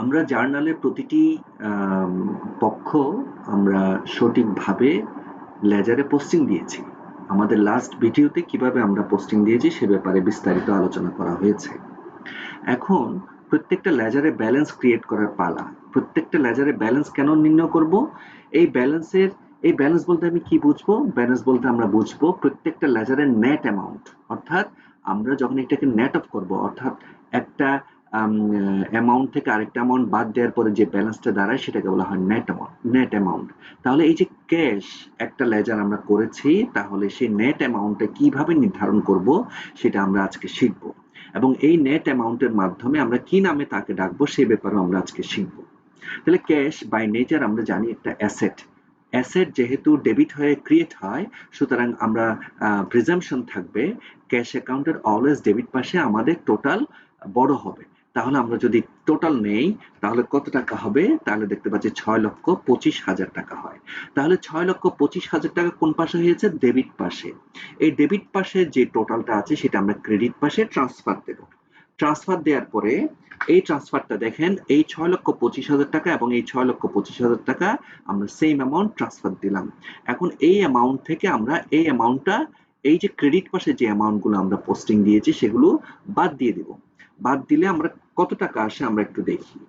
আমরা জার্নালের প্রতিটি পক্ষ আমরা সঠিকভাবে লেজারে পোস্টিং দিয়েছি। আমাদের লাস্ট ভিডিওতে কিভাবে আমরা পোস্টিং দিয়েছি সে ব্যাপারে বিস্তারিত আলোচনা করা হয়েছে। এখন প্রত্যেকটা লেজারে ব্যালেন্স ক্রিয়েট করার পালা। প্রত্যেকটা লেজারে ব্যালেন্স কেন নির্ণয় করব? এই ব্যালেন্সের এই ব্যালেন্স বলতে আমি কি বুঝবো? ব্যালেন্স বলতে আমরা বুঝবো প্রত্যেকটা লেজারের নেট অ্যামাউন্ট। অর্থাৎ আমরা যখন এটাকে নেট অফ করব, অর্থাৎ একটা অ্যামাউন্ট থেকে আরেকটা অ্যামাউন্ট বাদ দেওয়ার পরে যে ব্যালেন্সটা দাঁড়ায় সেটাকে বলা হয় নেট অ্যামাউন্ট। তাহলে এই যে ক্যাশ একটা লেজার আমরা করেছি, তাহলে সেই নেট অ্যামাউন্টটা কিভাবে নির্ধারণ করব সেটা আমরা আজকে শিখব। এবং এই নেট অ্যামাউন্টের মাধ্যমে আমরা কি নামে তাকে ডাকবো সে ব্যাপারেও আমরা আজকে শিখব। তাহলে ক্যাশ বাই নেচার আমরা জানি একটা অ্যাসেট। অ্যাসেট যেহেতু ডেবিট হয়ে ক্রিয়েট হয়, সুতরাং আমরা প্রিজাম্পশন থাকবে ক্যাশ অ্যাকাউন্টের অলওয়েজ ডেবিট পাশে আমাদের টোটাল বড় হবে। তাহলে আমরা যদি টোটাল নেই তাহলে কত টাকা হবে? তাহলে দেখতে পাচ্ছি ৬,২৫,০০০ টাকা হয়। তাহলে ৬,২৫,০০০ টাকা কোন পাশে হয়েছে? ডেবিট পাশে। এই ডেবিট পাশে যে টোটালটা আছে সেটা আমরা ক্রেডিট পাশে ট্রান্সফার দেব। ট্রান্সফার দেওয়ার পরে এই ট্রান্সফারটা দেখেন, এই ৬,২৫,০০০ টাকা এবং এই ৬,২৫,০০০ টাকা আমরা সেম অ্যামাউন্ট ট্রান্সফার দিলাম। এখন এই অ্যামাউন্ট থেকে আমরা এই অ্যামাউন্টটা, এই যে ক্রেডিট পাশে যে অ্যামাউন্টগুলো আমরা পোস্টিং দিয়েছি সেগুলো বাদ দিয়ে দিব। বাদ দিলে আমরা কত টাকা আসে আমরা একটু দেখি।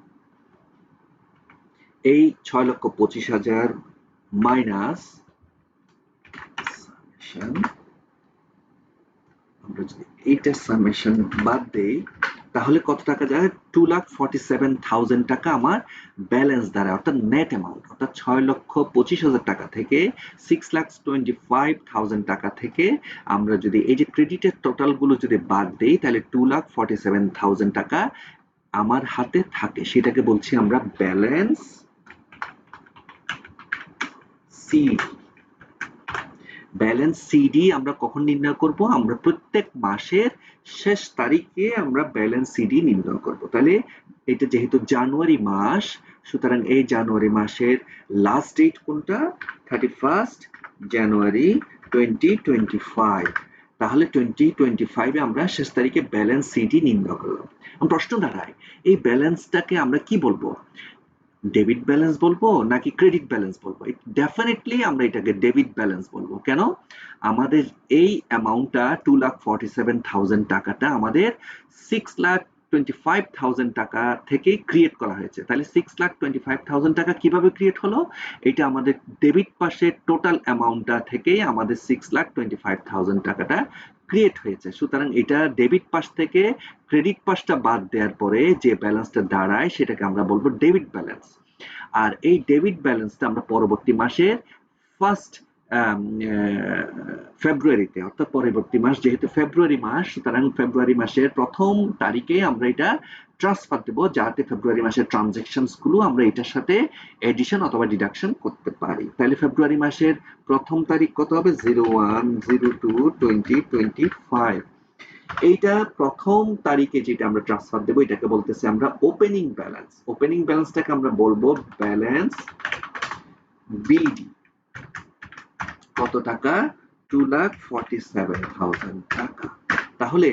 এই ৬,২৫,০০০ মাইনাস আমরা যদি এইটার সামেশন বাদ দেই তাহলে কত টাকা যায়? 2,47,000 টাকা আমার ব্যালেন্স দাঁড়ায়, অর্থাৎ নেট অ্যামাউন্ট। অর্থাৎ ৬,২৫,০০০ টাকা থেকে 6,25,000 টাকা থেকে আমরা যদি এই যে ক্রেডিটের টোটাল গুলো যদি বাদ দেই তাহলে 2,47,000 টাকা আমার হাতে থাকে। সেটাকে বলছি আমরা ব্যালেন্স সিডি। ব্যালেন্স সিডি আমরা কখন নির্ণয় করব? আমরা প্রত্যেক মাসের শেষ তারিখে আমরা ব্যালেন্স সিডি নির্ণয় করব। তাহলে এটা যেহেতু জানুয়ারি মাস, সুতরাং এই জানুয়ারি মাসের লাস্ট ডেট কোনটা? 31st জানুয়ারি 2025। তাহলে 2025 এ আমরা শেষ তারিখে ব্যালেন্স সিডি নির্ণয় করলাম। প্রশ্ন দাঁড়ায়, এই ব্যালেন্সটাকে আমরা কি বলবো? ডেবিট ব্যালেন্স বলবো নাকি ক্রেডিট ব্যালেন্স বলবো? ডেফিনেটলি আমরা এটাকে ডেবিট ব্যালেন্স বলবো। কেন? আমাদের এই অ্যামাউন্টটা 2,47,000 টাকাটা আমাদের 6,25,000 টাকা থেকে ক্রিয়েট করা হয়েছে। তাহলে 6,25,000 টাকা কিভাবে ক্রিয়েট হলো? এটা আমাদের ডেবিট পাশে টোটাল অ্যামাউন্টটা থেকেই আমাদের 6,25,000 টাকাটা ক্রিয়েট হয়েছে। সুতরাং এটা ডেবিট পাশ থেকে ক্রেডিট পাশটা বাদ দেওয়ার পরে যে ব্যালেন্সটা দাঁড়ায় সেটাকে আমরা বলবো ডেবিট ব্যালেন্স। আর এই ডেবিট ব্যালেন্সটা আমরা পরবর্তী মাসের ফার্স্ট ফেব্রুয়ারিতে, অর্থাৎ পরবর্তী মাস যেহেতু ফেব্রুয়ারি মাস, সুতরাং ফেব্রুয়ারি মাসের প্রথম তারিখে আমরা এটা ট্রান্সফার দেবো, যাতে ফেব্রুয়ারি মাসের ট্রানজাকশনস গুলো আমরা এটার সাথে এডিশন অথবা ডিডাকশন করতে পারি। তাহলে ফেব্রুয়ারি মাসের প্রথম তারিখ কত হবে? 01/02/2025। এইটা প্রথম তারিখে যেটা আমরা ট্রান্সফার দেবো এটাকে বলতেছি আমরা ওপেনিং ব্যালেন্স। ওপেনিং ব্যালেন্সটাকে আমরা বলবো ব্যালেন্স বিডি। কত টাকা? 2,47,000 টাকা। তাহলে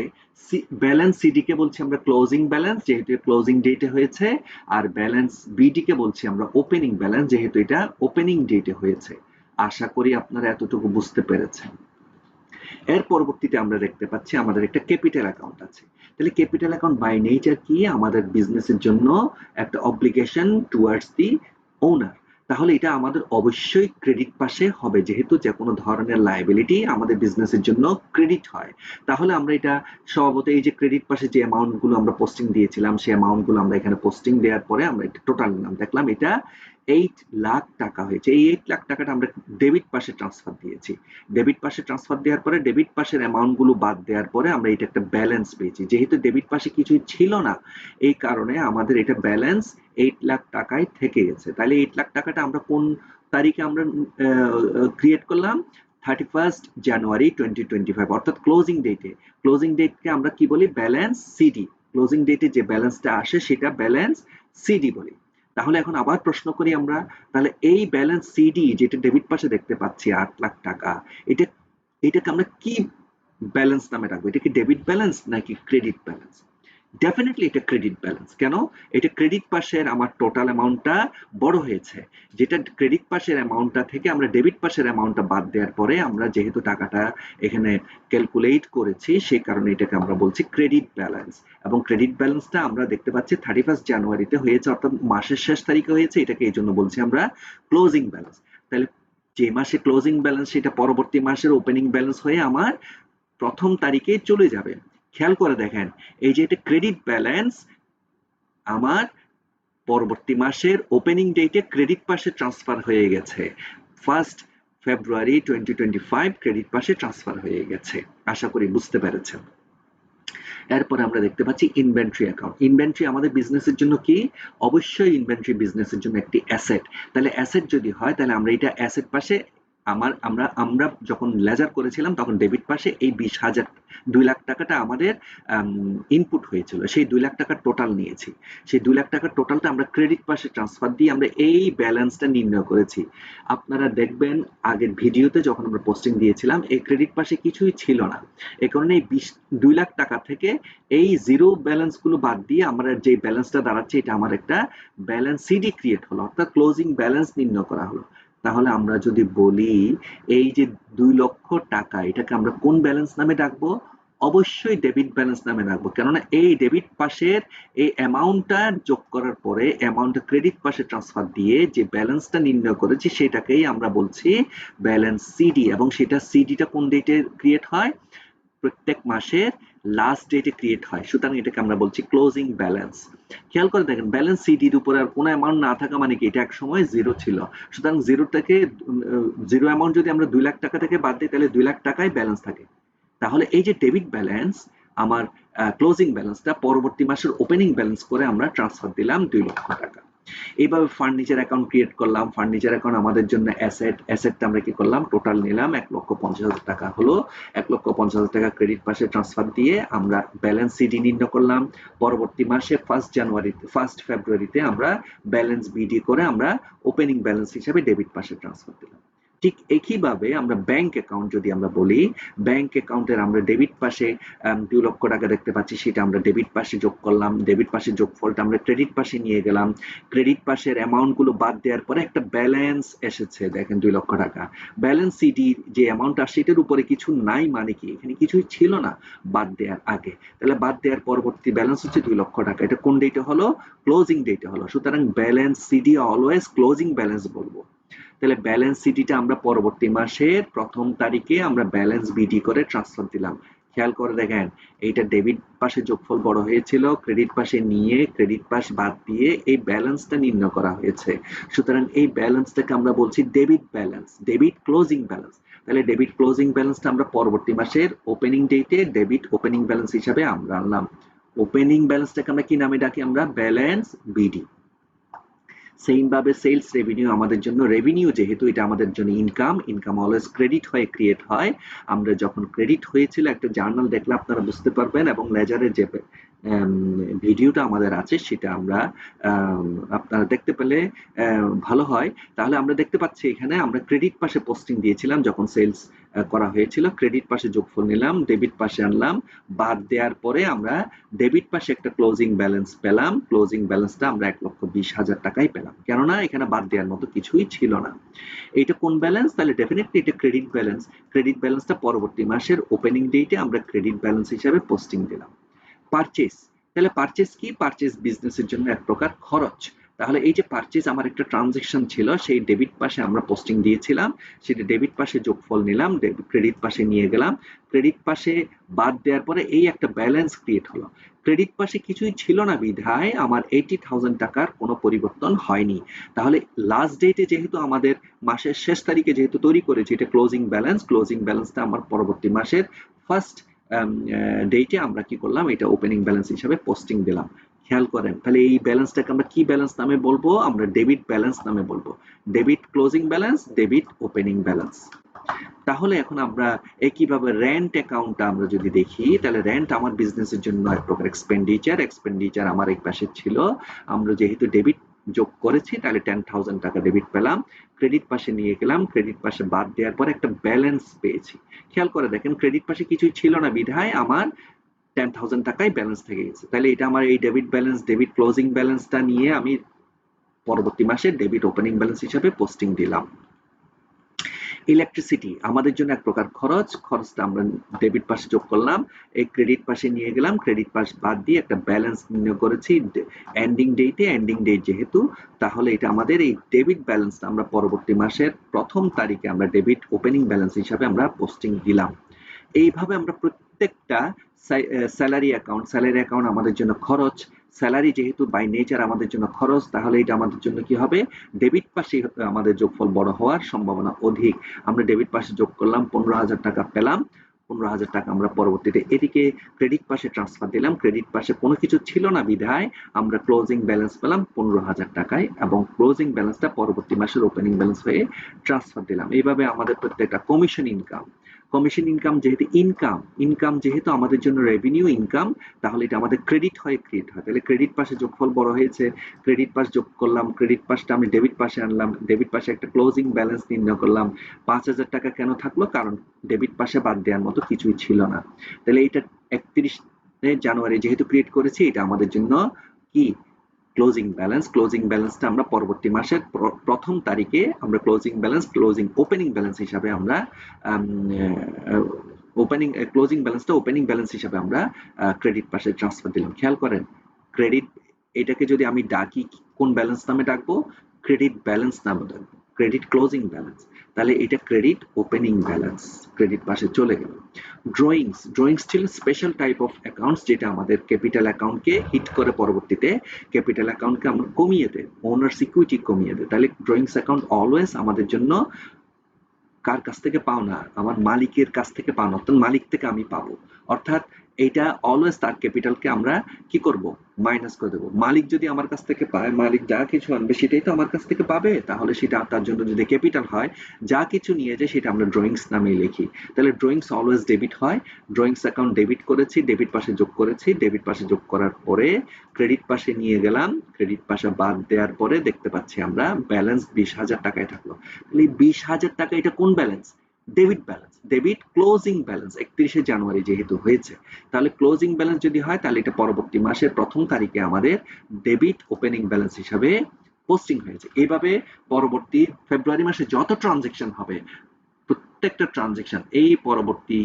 ব্যালেন্স সিডি কে বলছি আমরা ক্লোজিং ব্যালেন্স, যেহেতু ক্লোজিং ডেটে হয়েছে। আর ব্যালেন্স বিডি কে বলছি আমরা ওপেনিং ব্যালেন্স, যেহেতু এটা ওপেনিং ডেটে হয়েছে। আশা করি আপনারা এতটুকু বুঝতে পেরেছেন। এর পরবর্তীতে আমরা দেখতে পাচ্ছি আমাদের একটা ক্যাপিটাল অ্যাকাউন্ট আছে। তাহলে ক্যাপিটাল অ্যাকাউন্ট বাই নেচার কি? আমাদের বিজনেসের জন্য একটা অব্লিগেশন টুয়ার্ডস দি ওনার। তাহলে এটা আমাদের অবশ্যই ক্রেডিট পাশে হবে, যেহেতু যে কোনো ধরনের লায়াবিলিটি আমাদের বিজনেসের জন্য ক্রেডিট হয়। তাহলে আমরা এটা স্বভাবত এই যে ক্রেডিট পাশে যে অ্যামাউন্ট গুলো আমরা পোস্টিং দিয়েছিলাম সেই অ্যামাউন্ট গুলো আমরা এখানে পোস্টিং দেওয়ার পরে আমরা একটা টোটাল নিলাম, দেখলাম এটা 8 লাখ টাকা হয়েছে। এই 8 লাখ টাকাটা আমরা ডেবিট পাশে ট্রান্সফার দিয়েছি। ডেবিট পাশে ট্রান্সফার দেওয়ার পরে ডেবিট পাশের অ্যামাউন্ট গুলো বাদ দেওয়ার পরে আমরা এটা একটা ব্যালেন্স পেয়েছি। যেহেতু ডেবিট পাশে কিছুই ছিল না, এই কারণে আমাদের এটা ব্যালেন্স 8 লাখ টাকায় থেকে গেছে। তাহলে 8 লাখ টাকাটা আমরা কোন তারিখে আমরা ক্রিয়েট করলাম? 31st জানুয়ারি 2025, অর্থাৎ ক্লোজিং ডেটে। ক্লোজিং ডেটকে আমরা কি বলি? Balance CD. ক্লোজিং ডেটে যে ব্যালেন্সটা আসে সেটা ব্যালেন্স সিডি বলি। তাহলে এখন আবার প্রশ্ন করি আমরা, তাহলে এই ব্যালেন্স সিডি যেটা ডেবিট পাশে দেখতে পাচ্ছি 8 লাখ টাকা, এটা এটাকে আমরা কি ব্যালেন্স নামে রাখবো? এটা কি ডেবিট ব্যালেন্স নাকি ক্রেডিট ব্যালেন্স? ডেফিনেটলি এটা ক্রেডিট ব্যালেন্স। কেন? এটা ক্রেডিট পাশের আমার টোটাল অ্যামাউন্টটা বড় হয়েছে। যেটা ক্রেডিট পাশের অ্যামাউন্টটা থেকে আমরা ডেবিট পাশের অ্যামাউন্টটা বাদ দেওয়ার পরে আমরা যেহেতু টাকাটা এখানে ক্যালকুলেট করেছি সেই কারণে এটাকে আমরা বলছি ক্রেডিট ব্যালেন্স। এবং ক্রেডিট ব্যালেন্সটা আমরা দেখতে পাচ্ছি 31 জানুয়ারিতে হয়েছে, অর্থাৎ মাসের শেষ তারিখে হয়েছে, এটাকে এই জন্য বলছি আমরা ক্লোজিং ব্যালেন্স। তাহলে যে মাসে ক্লোজিং ব্যালেন্স সেটা পরবর্তী মাসের ওপেনিং ব্যালেন্স হয়ে আমার প্রথম তারিখে চলে যাবে। খেয়াল করে দেখেন, এই যে এটা ক্রেডিট ব্যালেন্স আমার পরবর্তী মাসের ওপেনিং ডেটে ক্রেডিট পাশে ট্রান্সফার হয়ে গেছে। 1 ফেব্রুয়ারি 2025 ক্রেডিট পাশে ট্রান্সফার হয়ে গেছে। আশা করি বুঝতে পেরেছেন। এরপরে আমরা দেখতে পাচ্ছি ইনভেন্টরি অ্যাকাউন্ট। ইনভেন্টরি আমাদের বিজনেসের জন্য কি? অবশ্যই ইনভেন্টরি বিজনেসের জন্য একটি অ্যাসেট। তাহলে অ্যাসেট যদি হয় তাহলে আমরা এটা অ্যাসেট পাশে আমরা যখন লেজার করেছিলাম তখন ডেবিট পাশে এই 2 লাখ টাকাটা আমাদের ইনপুট হয়েছিল। সেই 2 লাখ টাকার টোটাল নিয়েছি। সেই 2 লাখ টাকার টোটালটা আমরা ক্রেডিট পাশে ট্রান্সফার দিয়ে আমরা এই ব্যালেন্সটা নির্ণয় করেছি। আপনারা দেখবেন আগের ভিডিওতে যখন আমরা পোস্টিং দিয়েছিলাম এই ক্রেডিট পাশে কিছুই ছিল না। এ কারণে এই 2 লাখ টাকা থেকে এই জিরো ব্যালেন্স গুলো বাদ দিয়ে আমরা যে ব্যালেন্সটা দাঁড়াচ্ছে এটা আমার একটা ব্যালেন্স সিডি ক্রিয়েট হলো, অর্থাৎ ক্লোজিং ব্যালেন্স নির্ণয় করা হলো। তাহলে আমরা যদি বলি এই যে 2 লক্ষ টাকা এটাকে আমরা কোন ব্যালেন্স নামে ডাকবো? অবশ্যই ডেবিট ব্যালেন্স নামে রাখবো। কেননা এই ডেবিট পাশের এই অ্যামাউন্টটা যোগ করার পরে অ্যামাউন্টটা ক্রেডিট পাশে ট্রান্সফার দিয়ে যে ব্যালেন্সটা নির্ণয় করেছি সেটাকেই আমরা বলছি ব্যালেন্স সিডি। এবং সেটা সিডিটা কোন ডেটে ক্রিয়েট হয়? প্রত্যেক মাসের লাস্ট ডেটে ক্রিয়েট হয়। সুতরাং এটাকে আমরা বলছি ক্লোজিং ব্যালেন্স। খেয়াল করে দেখেন ব্যালেন্স সিডির উপরে আর কোনো অ্যামাউন্ট না থাকা মানে কি? এটা এক সময় জিরো ছিল। সুতরাং জিরো থেকে জিরো অ্যামাউন্ট যদি আমরা 2 লাখ টাকা থেকে বাদ দিই তাহলে 2 লাখ টাকাই ব্যালেন্স থাকে। তাহলে এই যে ডেবিট ব্যালেন্স আমার ক্লোজিং ব্যালেন্সটা পরবর্তী মাসের ওপেনিং ব্যালেন্স করে আমরা ট্রান্সফার দিলাম 2 লক্ষ টাকা। এইভাবে ফার্নিচার অ্যাকাউন্ট ক্রিয়েট করলাম। ফার্নিচার অ্যাকাউন্ট আমাদের জন্য অ্যাসেট। অ্যাসেটটা আমরা কি করলাম? টোটাল নিলাম 1,50,000 টাকা হলো। 1,50,000 টাকা ক্রেডিট পাশে ট্রান্সফার দিয়ে আমরা ব্যালেন্স সিডি নির্ণয় করলাম। পরবর্তী মাসে 1 ফেব্রুয়ারিতে আমরা ব্যালেন্স বিডি করে আমরা ওপেনিং ব্যালেন্স হিসাবে ডেবিট পাশে ট্রান্সফার দিলাম। ঠিক একইভাবে আমরা ব্যাংক অ্যাকাউন্ট যদি আমরা বলি, ব্যাংক অ্যাকাউন্টের আমরা ডেবিট পাশে 2 লক্ষ টাকা দেখতে পাচ্ছি, সেটা আমরা ডেবিট পাশে যোগ করলাম। ডেবিট পাশে যোগফলটা আমরা ক্রেডিট পাশে নিয়ে গেলাম। ক্রেডিট পাশের অ্যামাউন্ট গুলো বাদ দেওয়ার পরে একটা ব্যালেন্স এসেছে, দেখেন 2 লক্ষ টাকা। ব্যালেন্স সিডি যে অ্যামাউন্ট আসছে এটার উপরে কিছু নাই মানে কি? এখানে কিছুই ছিল না বাদ দেওয়ার আগে। তাহলে বাদ দেওয়ার পরবর্তী ব্যালেন্স হচ্ছে 2 লক্ষ টাকা। এটা কোন ডেটে হলো? ক্লোজিং ডেটে হলো। সুতরাং balance CD always closing balance বলবো। তাহলে ব্যালেন্স সিডিটা আমরা পরবর্তী মাসের প্রথম তারিখে আমরা ব্যালেন্স বিডি করে ট্রান্সফার দিলাম। খেয়াল করে দেখেন এইটা ডেবিট পাশে যোগফল বড় হয়েছিল, ক্রেডিট পাশে নিয়ে ক্রেডিট পাশ বাদ দিয়ে এই ব্যালেন্সটা নির্ণয় করা হয়েছে। সুতরাং এই ব্যালেন্সটাকে আমরা বলছি debit balance, debit closing balance. তাহলে ডেবিট ক্লোজিং ব্যালেন্সটা আমরা পরবর্তী মাসের ওপেনিং ডেটে ডেবিট ওপেনিং ব্যালেন্স হিসাবে আমরা আনলাম। ওপেনিং ব্যালেন্সটাকে আমরা কি নামে ডাকি? আমরা ব্যালেন্স বিডি। সেম ভাবে সেলস রেভিনিউ আমাদের জন্য রেভিনিউ, যেহেতু এটা আমাদের জন্য ইনকাম, ইনকাম অলওয়েজ ক্রেডিট হয়ে ক্রিয়েট হয়। আমরা যখন ক্রেডিট হয়েছিল একটা জার্নাল দেখলে আপনারা বুঝতে পারবেন, এবং লেজারের যে ভিডিওটা আমাদের আছে সেটা আমরা আপনারা দেখতে পেলে ভালো হয়। তাহলে আমরা দেখতে পাচ্ছি এখানে আমরা ক্রেডিট পাশে পোস্টিং দিয়েছিলাম যখন সেলস করা হয়েছিল, ক্রেডিট পাশে যোগফল নিলাম, ডেবিট পাশে আনলাম, বাদ দেওয়ার পরে আমরা ডেবিট পাশে একটা ক্লোজিং ব্যালেন্স পেলাম। ক্লোজিং ব্যালেন্সটা আমরা 1,20,000 টাকাই পেলাম, কেননা এখানে বাদ দেওয়ার মতো কিছুই ছিল না। এইটা কোন ব্যালেন্স? তাহলে ডেফিনেটলি এটা ক্রেডিট ব্যালেন্স। ক্রেডিট ব্যালেন্সটা পরবর্তী মাসের ওপেনিং ডেটে আমরা ক্রেডিট ব্যালেন্স হিসাবে পোস্টিং দিলাম। পারচেস, তাহলে পারচেস কি? পারচেস বিজনেসের জন্য এক প্রকার খরচ। তাহলে এই যে পারচেস আমার একটা ট্রানজেকশন ছিল, সেই ডেবিট পাশে আমরা পোস্টিং দিয়েছিলাম, সেটা ডেবিট পাশে যোগফল নিলাম, ক্রেডিট পাশে নিয়ে গেলাম। ক্রেডিট পাশে বাদ দেওয়ার পরে এই একটা ব্যালেন্স ক্রিয়েট হলো। ক্রেডিট পাশে কিছুই ছিল না বিধায় আমার 80,000 টাকার কোনো পরিবর্তন হয়নি। তাহলে লাস্ট ডেটে যেহেতু আমাদের মাসের শেষ তারিখে যেহেতু তৈরি করেছি এটা ক্লোজিং ব্যালেন্স, ক্লোজিং ব্যালেন্সটা আমার পরবর্তী মাসের ফার্স্ট ডেটে আমরা কি করলাম? এটা ওপেনিং ব্যালেন্স হিসাবে পোস্টিং দিলাম। খেয়াল করেন তাহলে এই ব্যালেন্সটাকে আমরা কি ব্যালেন্স নামে বলবো? আমরা ডেবিট ব্যালেন্স নামে বলবো। Debit closing balance, debit opening balance. তাহলে এখন আমরা একইভাবে রেন্ট অ্যাকাউন্টটা আমরা যদি দেখি, তাহলে রেন্ট আমার বিজনেসের জন্য এক প্রকার এক্সপেন্ডিচার। এক্সপেন্ডিচার আমার এই পাশে ছিল। আমরা যেহেতু ডেবিট যোগ করেছি তাহলে 10,000 টাকা ডেবিট পেলাম। ক্রেডিট পাশে নিয়ে গেলাম, ক্রেডিট পাশে বাদ দেওয়ার পর একটা ব্যালেন্স পেয়েছি। খেয়াল করে দেখেন ক্রেডিট পাশে কিছুই ছিল না বিধায় আমার 10,000 টাকাই ব্যালেন্স থেকে গেছে। তাহলে এটা আমার এই ডেবিট ব্যালেন্স, ডেবিট ক্লোজিং ব্যালেন্সটা নিয়ে আমি পরবর্তী মাসে ডেবিট ওপেনিং ব্যালেন্স হিসাবে পোস্টিং দিলাম। ইলেকট্রিসিটি আমাদের জন্য এক প্রকার খরচ, খরচটা আমরা ডেবিট পাশে যোগ করলাম, এই ক্রেডিট পাশে নিয়ে গেলাম, ক্রেডিট পাশ বাদ দিয়ে একটা ব্যালেন্স নির্ণয় করেছি এন্ডিং ডেটে, এন্ডিং ডেট যেহেতু, তাহলে এটা আমাদের এই ডেবিট ব্যালেন্সটা আমরা পরবর্তী মাসের প্রথম তারিখে আমরা ডেবিট ওপেনিং ব্যালেন্স হিসাবে আমরা পোস্টিং দিলাম। এইভাবে আমরা প্রত্যেকটা স্যালারি অ্যাকাউন্ট আমাদের জন্য খরচ, স্যালারি যেহেতু বাই নেচার আমাদের জন্য খরচ, তাহলে এটা আমাদের জন্য কি হবে, ডেবিট পাশে আমাদের যোগফল বড় হওয়ার সম্ভাবনা অধিক। আমরা ডেবিট পাশে যোগ করলাম, 15,000 টাকা পেলাম, 15,000 টাকা আমরা পরবর্তীতে এদিকে ক্রেডিট পাশে ট্রান্সফার দিলাম, ক্রেডিট পাশে কোনো কিছু ছিল না বিধায় আমরা ক্লোজিং ব্যালেন্স পেলাম 15,000 টাকায়, এবং ক্লোজিং ব্যালেন্সটা পরবর্তী মাসের ওপেনিং ব্যালেন্স হয়ে ট্রান্সফার দিলাম। এইভাবে আমাদের প্রত্যেকটা কমিশন ইনকাম যেহেতু ইনকাম যেহেতু আমাদের জন্য রেভিনিউ ইনকাম, তাহলে এটা আমাদের ক্রেডিট হয়। তাহলে ক্রেডিট পাশে যোগফল বড় হয়েছে, ক্রেডিট পাশ যোগ করলাম, ক্রেডিট পাশটা আমি ডেবিট পাশে আনলাম, ডেবিট পাশে একটা ক্লোজিং ব্যালেন্স নির্ণয় করলাম। 5,000 টাকা কেন থাকলো, কারণ ডেবিট পাশে বাদ দেওয়ার মতো কিছুই ছিল না। তাহলে এটা 31 জানুয়ারি যেহেতু ক্রিয়েট করেছি, এটা আমাদের জন্য কি ক্লোজিং ব্যালেন্সটা আমরা পরবর্তী মাসের প্রথম তারিখে আমরা ক্লোজিং ওপেনিং ব্যালেন্স হিসাবে আমরা ক্লোজিং ব্যালেন্সটা ওপেনিং ব্যালেন্স হিসাবে আমরা ক্রেডিট পাশে ট্রান্সফার দিলাম। খেয়াল করেন, ক্রেডিট এটাকে যদি আমি ডাকি, কোন ব্যালেন্স নামে ডাকবো, ক্রেডিট ব্যালেন্স নামে ডাকবো, ক্রেডিট ক্লোজিং ব্যালেন্স। তাহলে এটা ক্রেডিট ওপেনিং ব্যালেন্স, ক্রেডিট পাশে চলে গেল। ড্রয়িংস ছিল স্পেশাল টাইপ অফ অ্যাকাউন্টস, যেটা আমাদের ক্যাপিটাল অ্যাকাউন্টকে হিট করে, পরবর্তীতে ক্যাপিটাল অ্যাকাউন্টকে আমরা কমিয়ে দেয়, ওনার্স ইকুইটি কমিয়ে দেয়। তাহলে ড্রয়িংস অ্যাকাউন্ট অলওয়েজ আমাদের জন্য কার কাছ থেকে পাওনা, আমার মালিকের কাছ থেকে পাওনা, অর্থাৎ মালিক থেকে আমি পাবো। অর্থাৎ এইটা অলওয়েজ তার ক্যাপিটালকে আমরা কি করব, মাইনাস করে দেবো। মালিক যদি আমার কাছ থেকে পায়, মালিক যা কিছু আনবে সেটাই তো আমার কাছ থেকে পাবে, তাহলে সেটা তার জন্য যদি ক্যাপিটাল হয়, যা কিছু নিয়ে যায় সেটা আমরা ড্রয়িংস নামে লিখি। তাহলে ড্রয়িংস অলওয়েজ ডেবিট হয়, ড্রয়িংস অ্যাকাউন্ট ডেবিট করেছি, ডেবিট পাশে যোগ করেছি, ডেবিট পাশে যোগ করার পরে ক্রেডিট পাশে নিয়ে গেলাম, ক্রেডিট পাশে বাদ দেওয়ার পরে দেখতে পাচ্ছি আমরা ব্যালেন্স 20,000 টাকায় থাকলো। তাহলে 20,000 টাকা এটা কোন ব্যালেন্স, ডেবিট ক্লোজিং ব্যালেন্স 31শে জানুয়ারি যেহেতু হয়েছে, তাহলে ক্লোজিং ব্যালেন্স যদি হয়, তাহলে এটা পরবর্তী মাসের প্রথম তারিখে আমাদের ডেবিট ওপেনিং ব্যালেন্স হিসাবে পোস্টিং হয়েছে। এইভাবে পরবর্তী ফেব্রুয়ারি মাসে যত ট্রানজেকশন হবে, প্রত্যেকটা ট্রানজেকশন এই পরবর্তী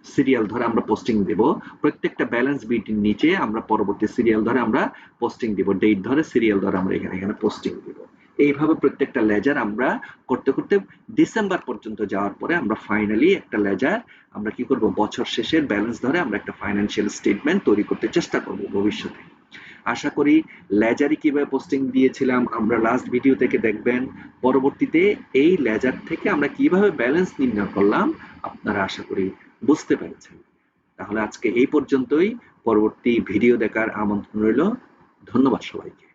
সিরিয়াল ধরে আমরা পোস্টিং দেব, প্রত্যেকটা ব্যালেন্স বিটির নিচে আমরা পরবর্তী সিরিয়াল ধরে আমরা পোস্টিং দিব, ডেট ধরে সিরিয়াল ধরে আমরা এখানে পোস্টিং দিব। এইভাবে প্রত্যেকটা লেজার আমরা করতে করতে ডিসেম্বর পর্যন্ত যাওয়ার পরে আমরা ফাইনালি একটা লেজার আমরা কি করব, বছর শেষের ব্যালেন্স ধরে আমরা একটা ফাইন্যান্সিয়াল স্টেটমেন্ট তৈরি করতে চেষ্টা করব ভবিষ্যতে। আশা করি লেজারে কিভাবে পোস্টিং দিয়েছিলাম আমরা লাস্ট ভিডিও থেকে দেখবেন, পরবর্তীতে এই লেজার থেকে আমরা কিভাবে ব্যালেন্স নির্ণয় করলাম আপনারা আশা করি বুঝতে পেরেছেন। তাহলে আজকে এই পর্যন্তই, পরবর্তী ভিডিও দেখার আমন্ত্রণ রইল। ধন্যবাদ সবাইকে।